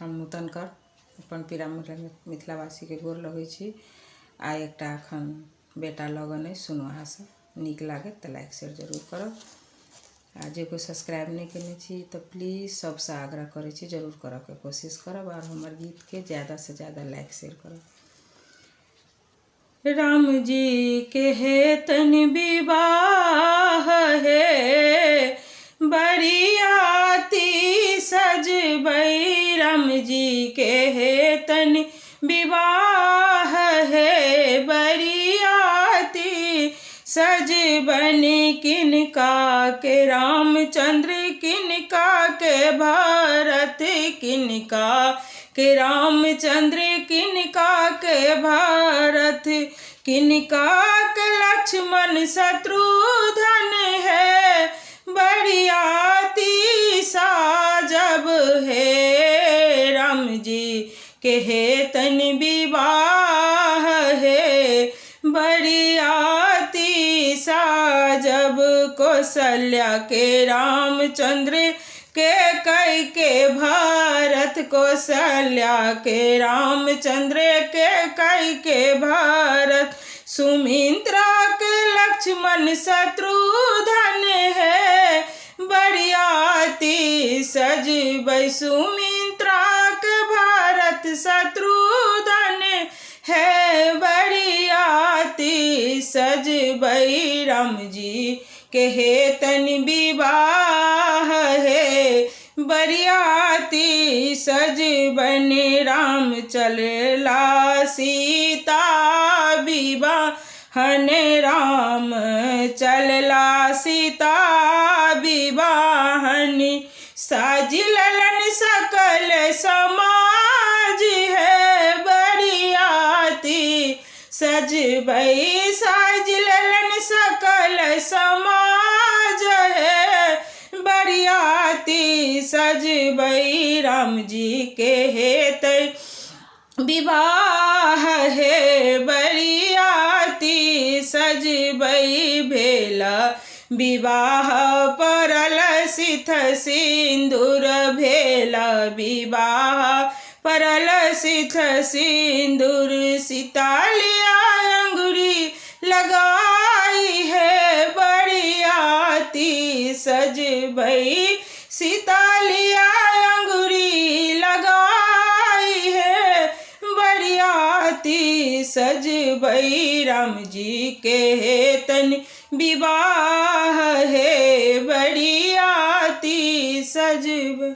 हम नूतनकर अपन पीरा मिथिलावासी के गोर लगै छी। आ एकटा अखन बेटा लगन है सुनवाहा से नीक लागे तो लाइक शेयर जरूर करब। आ जे कोई सब्सक्राइब नहीं केने छी तो प्लीज़ सबसे आग्रह करे छी जरूर करब के कोशिश करब और हमार गीत के ज़्यादा से ज़्यादा लाइक शेयर करब। राम जी के हेतन विवाह है बरियाती सजबै। राम जी के हेतन विवाह है बरियाती सजबन। किनका के रामचंद्र किनका के भरत किनका के रामचंद्र किनका के भरत किनका के लक्ष्मण शत्रुघ्न है बरियाती साजब है। राम जी के हेतन विवाह है बरियाती साजब। कौशल्या के रामचंद्र के कई के भरत कौशल्या के रामचंद्र के कई के भरत। सुमित्रा के लक्ष्मण शत्रुघ्न है बरियाती सजबै। सुमित्रा के भरत शत्रुघ्न है बरियाती सजबै। राम जी के हेतन विवाह है बरियाती सजबन। राम चलला सीता विवाहन राम चलला सीता विवाहन। साज ललन सकल समाज है बरियाती सजबै। साज ललन सकल समाज है बरियाती सजबै। राम जी के हेतन विवाह है बरियाती सजबै। भेला विवाह परल सिथ सिंदूर भेला विवाह परल सिथ सिंदूर। सीता लिया अंगुरी लगाई है बरियाती सजबै। सीता लिया अंगुरी लगाई है बरियाती सजबै। राम जी के हेतन विवाह है बरियाती सजबै।